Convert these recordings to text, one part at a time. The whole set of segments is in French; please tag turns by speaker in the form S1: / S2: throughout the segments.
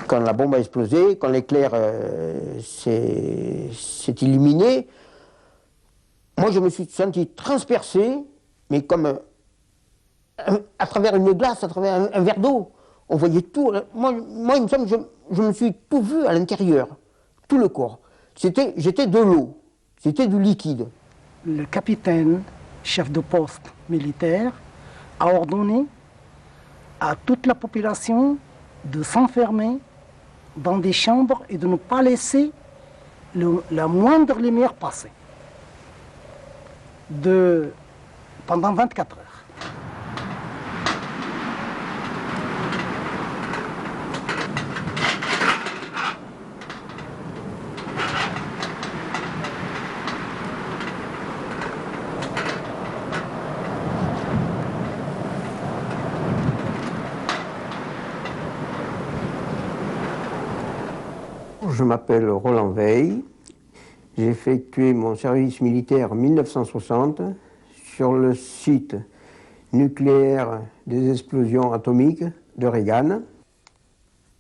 S1: Quand la bombe a explosé, quand l'éclair s'est illuminé, moi je me suis senti transpercé, mais comme à travers une glace, à travers un verre d'eau. On voyait tout. Moi, il me semble que je me suis tout vu à l'intérieur, tout le corps. J'étais de l'eau, c'était du liquide.
S2: Le capitaine, chef de poste militaire, a ordonné à toute la population de s'enfermer dans des chambres et de ne pas laisser la moindre lumière passer pendant 24 heures.
S1: Je m'appelle Roland Veil. J'ai effectué mon service militaire en 1960 sur le site nucléaire des explosions atomiques de Regan.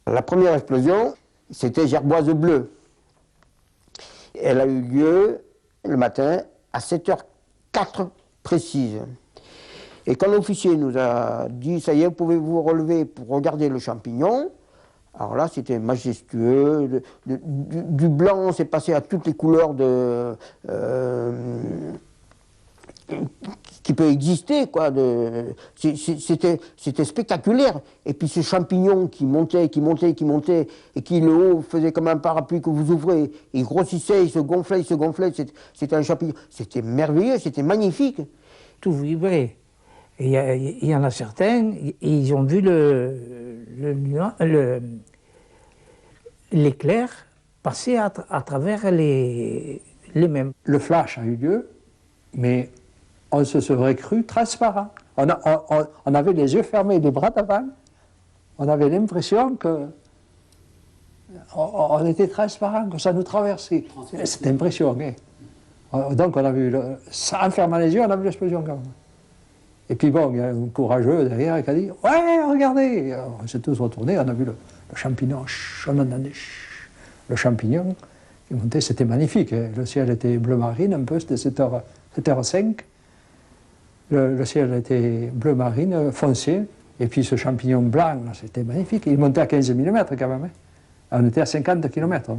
S1: La première explosion, c'était Gerboise Bleue. Elle a eu lieu le matin à 7h04 précise. Et quand l'officier nous a dit « ça y est, pouvez-vous relever pour regarder le champignon », alors là, c'était majestueux. Du blanc, c'est passé à toutes les couleurs qui peut exister, quoi. C'était spectaculaire. Et puis ce champignon qui montait, et qui le haut faisait comme un parapluie que vous ouvrez. Il grossissait, il se gonflait. C'était un champignon. C'était merveilleux, c'était magnifique.
S3: Tout vibrait. Il y en a certains, ils ont vu l'éclair passer à travers les mêmes.
S4: Le flash a eu lieu, mais on se serait cru transparent. On avait les yeux fermés, les bras d'avant. On avait l'impression qu'on était transparent, que ça nous traversait. Cette impression. Hein. Donc on a vu, en fermant les yeux, on a vu l'explosion quand même. Et puis bon, il y a un courageux derrière qui a dit « Ouais, regardez !» On s'est tous retournés, on a vu le champignon, on entendait le champignon qui montait, c'était magnifique. Hein. Le ciel était bleu marine un peu, c'était 7h05. Le ciel était bleu marine, foncé, et puis ce champignon blanc, c'était magnifique. Il montait à 15 mm quand même. Hein. On était à 50 km, hein.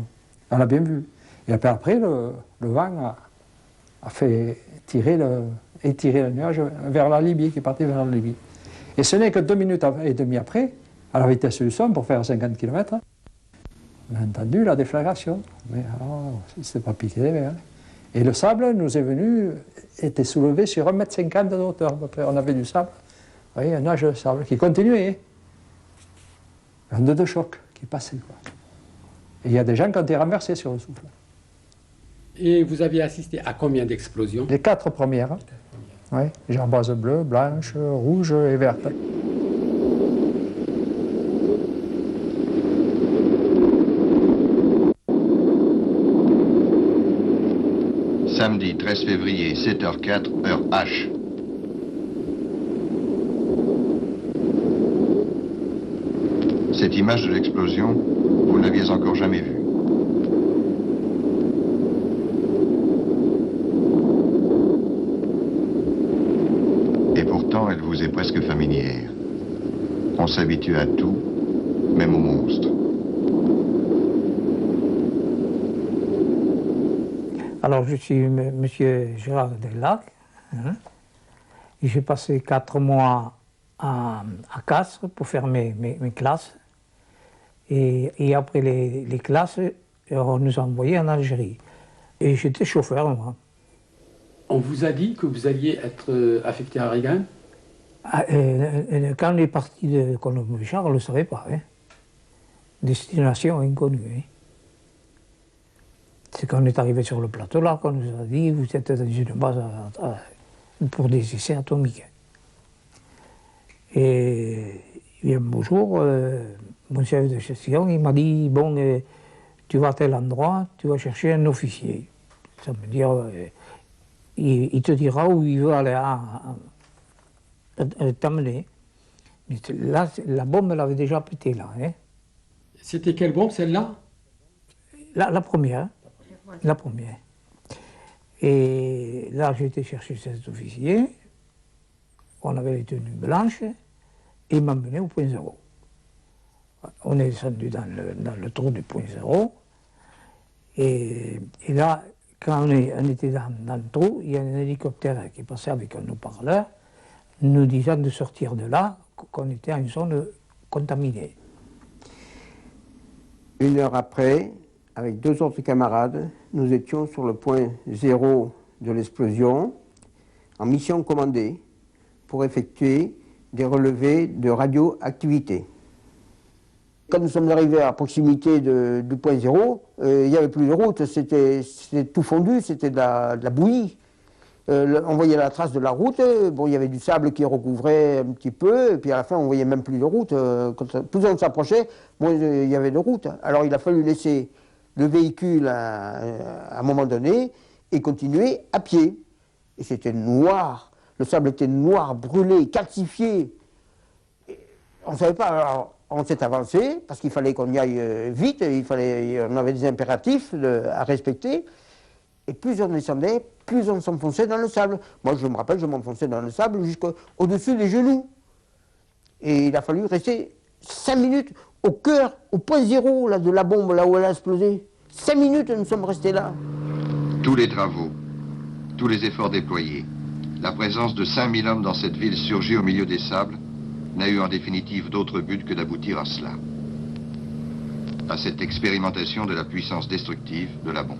S4: On l'a bien vu. Et après, le vent a fait étirer le nuage vers la Libye, qui est parti vers la Libye. Et ce n'est que 2 minutes et demie après, à la vitesse du son, pour faire 50 km, on a entendu la déflagration. Mais c'était pas piqué des verres. Et le sable nous est venu, était soulevé sur 1,50 m de hauteur à peu près. On avait du sable, vous voyez, un nuage de sable qui continuait. Un onde de choc qui passait, quoi. Et il y a des gens qui ont été renversés sur le souffle.
S5: Et vous aviez assisté à combien d'explosions?
S4: Les 4 premières. Oui, gerboise bleue, blanche, rouge et verte.
S6: Samedi 13 février, 7h04, heure H. Cette image de l'explosion, vous ne l'aviez encore jamais vue. Et pourtant, elle vous est presque familière. On s'habitue à tout, même aux monstres.
S3: Alors, je suis M. Gérard Delac. Hein, et j'ai passé 4 mois à Castres pour faire mes classes. Et après les classes, on nous a envoyés en Algérie. Et j'étais chauffeur, moi.
S5: On vous a dit que vous alliez être affecté à Regan?
S3: Quand on est parti de Colombo-Richard, on ne le savait pas. Hein. Destination inconnue. Hein. C'est quand on est arrivé sur le plateau là qu'on nous a dit vous êtes dans une base pour des essais atomiques. Et un beau jour, mon chef de gestion il m'a dit bon, tu vas à tel endroit, tu vas chercher un officier. Ça veut dire il te dira où il veut aller t'amener. Mais là, la bombe elle avait déjà pété là. Hein.
S5: C'était quelle bombe, celle-là?
S3: La première. La première. Et là, j'ai été chercher cet officier. On avait les tenues blanches. Et il m'a emmené au point zéro. On est descendu dans le trou du point zéro. Et là, quand on était dans le trou, il y a un hélicoptère qui passait avec un haut-parleur, nous disant de sortir de là, qu'on était en zone contaminée.
S1: Une heure après, avec deux autres camarades, nous étions sur le point zéro de l'explosion, en mission commandée, pour effectuer des relevés de radioactivité. Quand nous sommes arrivés à proximité du point zéro, il n'y avait plus de route, c'était tout fondu, c'était de la bouillie. On voyait la trace de la route, bon, il y avait du sable qui recouvrait un petit peu, et puis à la fin on voyait même plus de route. Plus on s'approchait, moins il y avait de route. Alors il a fallu laisser le véhicule à un moment donné et continuer à pied. Et c'était noir, le sable était noir, brûlé, calcifié. On ne savait pas, alors on s'est avancé parce qu'il fallait qu'on y aille vite, on avait des impératifs à respecter. Et plus on descendait, plus on s'enfonçait dans le sable. Moi, je me rappelle, je m'enfonçais dans le sable jusqu'au-dessus des genoux. Et il a fallu rester 5 minutes au cœur, au point zéro là, de la bombe, là où elle a explosé. 5 minutes, nous sommes restés là.
S6: Tous les travaux, tous les efforts déployés, la présence de 5000 hommes dans cette ville surgie au milieu des sables n'a eu en définitive d'autre but que d'aboutir à cela. À cette expérimentation de la puissance destructive de la bombe.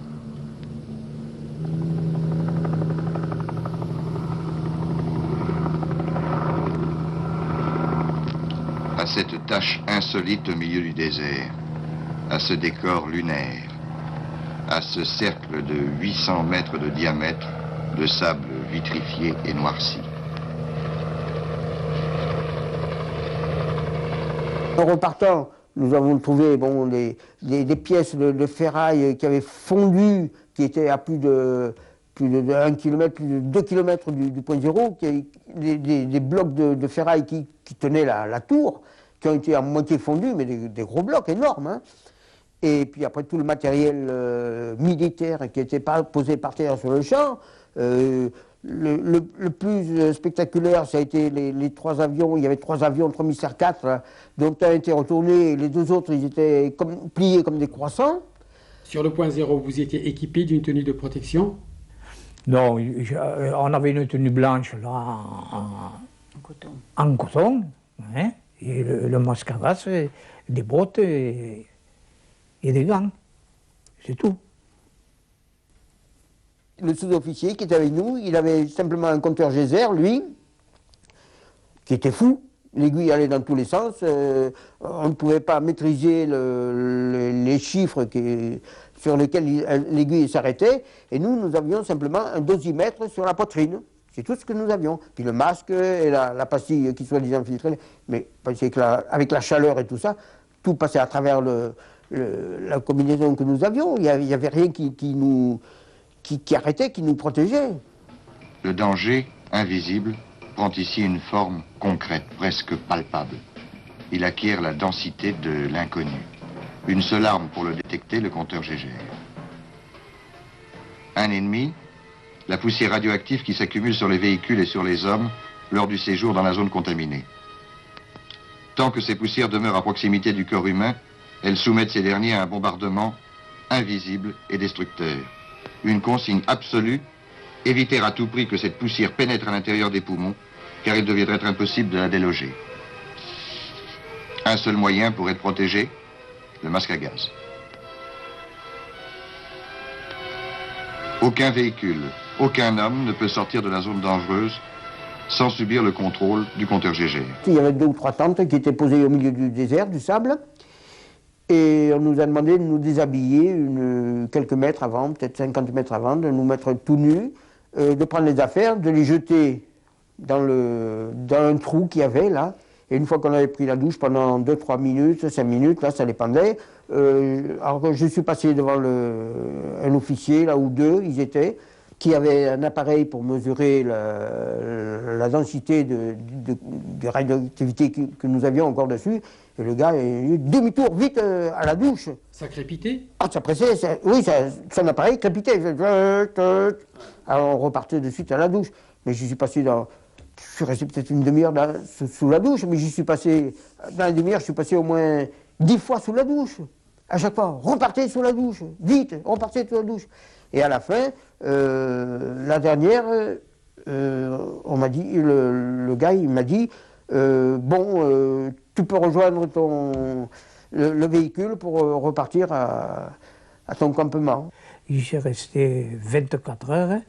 S6: À cette tâche insolite au milieu du désert, à ce décor lunaire, à ce cercle de 800 mètres de diamètre de sable vitrifié et noirci.
S1: En repartant, nous avons trouvé bon, des pièces de ferraille qui avaient fondu, qui étaient à plus de 1 km, plus de 2 km du point zéro, des blocs de ferraille qui tenaient la tour, qui ont été à moitié fondus, mais des gros blocs énormes. Hein. Et puis après tout le matériel militaire qui était posé par terre sur le champ. Le plus spectaculaire, ça a été les 3 avions. Il y avait 3 avions, 3 Mystère 4, là, dont un était retourné, les 2 autres, ils étaient pliés comme des croissants.
S5: Sur le point zéro, vous étiez équipé d'une tenue de protection?
S3: Non, on avait une tenue blanche là, en coton, hein, et le masque à gaz, des bottes et des gants. C'est tout.
S1: Le sous-officier qui était avec nous, il avait simplement un compteur geyser, lui, qui était fou. L'aiguille allait dans tous les sens. On ne pouvait pas maîtriser les chiffres sur lesquels l'aiguille s'arrêtait. Et nous avions simplement un dosimètre sur la poitrine. C'est tout ce que nous avions. Puis le masque et la pastille qui soit-disant filtrée. Mais avec la chaleur et tout ça, tout passait à travers la combinaison que nous avions. Il n'y avait rien qui arrêtait, qui nous protégeait.
S6: Le danger, invisible, prend ici une forme concrète, presque palpable. Il acquiert la densité de l'inconnu. Une seule arme pour le détecter, le compteur Geiger. Un ennemi, la poussière radioactive qui s'accumule sur les véhicules et sur les hommes lors du séjour dans la zone contaminée. Tant que ces poussières demeurent à proximité du corps humain, elles soumettent ces derniers à un bombardement invisible et destructeur. Une consigne absolue, éviter à tout prix que cette poussière pénètre à l'intérieur des poumons, car il deviendrait être impossible de la déloger. Un seul moyen pour être protégé, le masque à gaz. Aucun véhicule, aucun homme ne peut sortir de la zone dangereuse sans subir le contrôle du compteur Geiger.
S1: Il y avait 2 ou 3 tentes qui étaient posées au milieu du désert, du sable. Et on nous a demandé de nous déshabiller quelques mètres avant, peut-être 50 mètres avant, de nous mettre tout nus, de prendre les affaires, de les jeter dans un trou qu'il y avait là. Et une fois qu'on avait pris la douche pendant 2-3 minutes, 5 minutes, là ça dépendait. Alors je suis passé devant un officier, là où 2 ils étaient, qui avait un appareil pour mesurer la densité de radioactivité que nous avions encore dessus. Et le gars, il demi-tour, vite, à la douche.
S5: Ça crépitait?
S1: Ah, ça pressait, oui, son appareil crépitait. Alors on repartait de suite à la douche. Mais j'y suis passé je suis resté peut-être une demi-heure sous la douche, mais j'y suis passé, dans une demi-heure, je suis passé au moins 10 fois sous la douche. À chaque fois, repartez sous la douche, vite, repartez sous la douche. Et à la fin, la dernière, on m'a dit, le gars, il m'a dit, bon, tu peux rejoindre le véhicule pour repartir à ton campement.
S3: J'y suis resté 24 heures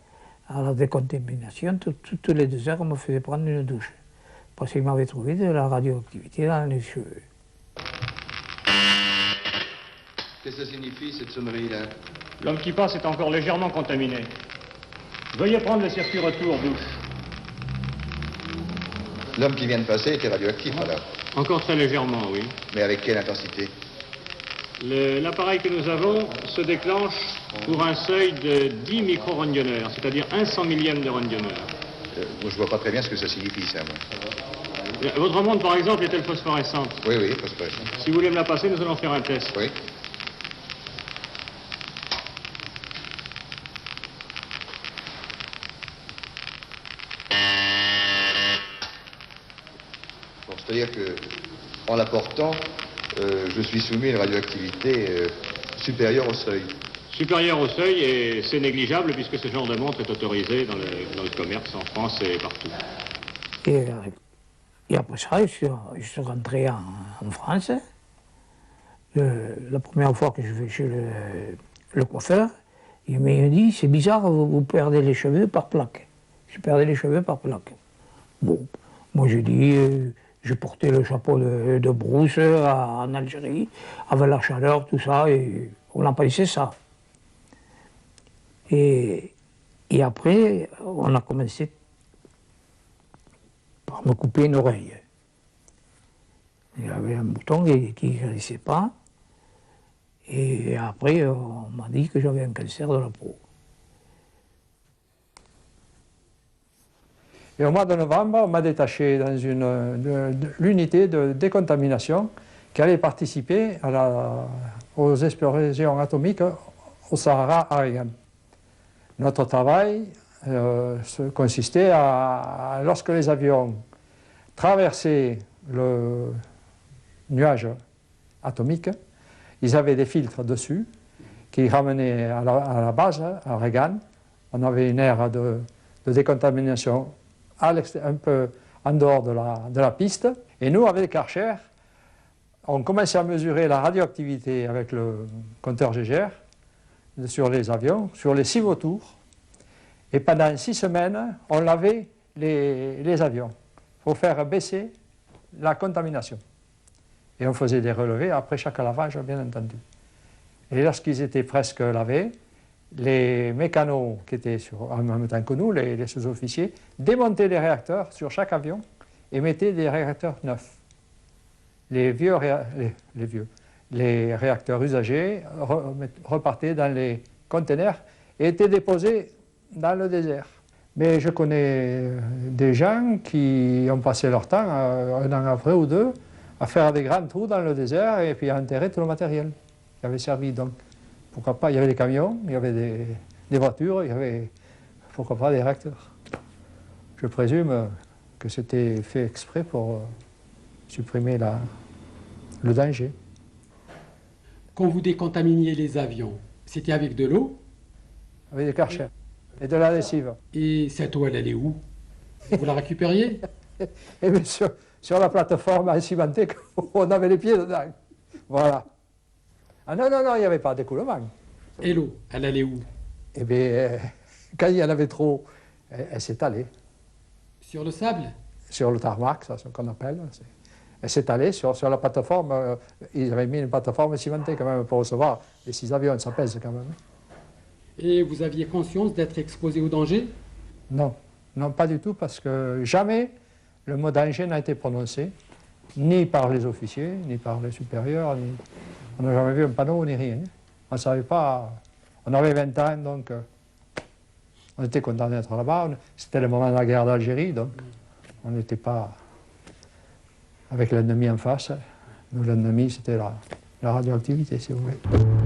S3: à la décontamination. Toutes les 2 heures, on me faisait prendre une douche. Parce qu'il m'avait trouvé de la radioactivité dans les cheveux.
S6: Qu'est-ce que ça signifie, cette sonnerie-là?
S7: L'homme qui passe est encore légèrement contaminé. Veuillez prendre le circuit retour, douche.
S6: L'homme qui vient de passer était radioactif, alors.
S7: Encore très légèrement, oui.
S6: Mais avec quelle intensité?
S7: L'appareil que nous avons se déclenche pour un seuil de 10 micro-röntgeneurs, c'est-à-dire 1/100 millième de röntgeneur.
S6: Moi, je vois pas très bien ce que ça signifie, ça, moi.
S7: Votre montre, par exemple, est-elle phosphorescente?
S6: Oui, oui, phosphorescente.
S7: Si vous voulez me la passer, nous allons faire un test.
S6: Oui. Bon, c'est-à-dire que, en la portant, je suis soumis à une radioactivité supérieure au seuil.
S7: Supérieur au seuil, et c'est négligeable puisque ce genre de montre est autorisé dans le commerce en France et partout.
S3: Et après ça, je suis rentré en France. La première fois que je vais chez le coiffeur, il m'a dit, c'est bizarre, vous perdez les cheveux par plaque. Je perdais les cheveux par plaque. Bon, moi j'ai dit, j'ai porté le chapeau de brousse en Algérie, avec la chaleur, tout ça, et on n'a pas laissé ça. Et après, on a commencé par me couper une oreille. Il y avait un bouton qui ne guérissait pas. Et après, on m'a dit que j'avais un cancer de la peau.
S4: Et au mois de novembre, on m'a détaché dans l'unité de décontamination qui allait participer aux explorations atomiques au Sahara Ariane. Notre travail consistait lorsque les avions traversaient le nuage atomique, ils avaient des filtres dessus qui ramenaient à la base, à Reagan. On avait une aire de décontamination un peu en dehors de la piste. Et nous, avec Karcher, on commençait à mesurer la radioactivité avec le compteur Geiger sur les avions, sur les 6 vautours. Et pendant 6 semaines, on lavait les avions pour faire baisser la contamination. Et on faisait des relevés après chaque lavage, bien entendu. Et lorsqu'ils étaient presque lavés, les mécanos qui étaient en même temps que nous, les sous-officiers, démontaient les réacteurs sur chaque avion et mettaient des réacteurs neufs. Les réacteurs usagés repartaient dans les conteneurs et étaient déposés dans le désert. Mais je connais des gens qui ont passé leur temps, un an après ou deux, à faire des grands trous dans le désert et puis à enterrer tout le matériel qui avait servi. Donc, pourquoi pas, il y avait des camions, il y avait des voitures, il y avait, pourquoi pas, des réacteurs. Je présume que c'était fait exprès pour supprimer le danger.
S5: Quand vous décontaminiez les avions, c'était avec de l'eau?
S4: Avec des Karcher et de la lessive.
S5: Et cette eau, elle allait où? Vous la récupériez?
S4: Et bien sur la plateforme cimentée, on avait les pieds dedans. Voilà. Ah non, il n'y avait pas d'écoulement.
S5: Et l'eau, elle allait où?
S4: Eh bien, quand il y en avait trop, elle s'étalait.
S5: Sur le sable?
S4: Sur le tarmac, ça, c'est ce qu'on appelle. Elle s'étalait sur la plateforme. Ils avaient mis une plateforme cimentée quand même pour recevoir les 6 avions, ça pèse quand même.
S5: Et vous aviez conscience d'être exposé au danger?
S4: Non, pas du tout, parce que jamais le mot danger n'a été prononcé, ni par les officiers, ni par les supérieurs, on n'a jamais vu un panneau ni rien. On ne savait pas, on avait 20 ans, donc on était content d'être là-bas. C'était le moment de la guerre d'Algérie, donc on n'était pas avec l'ennemi en face. L'ennemi, c'était la radioactivité, si vous voulez.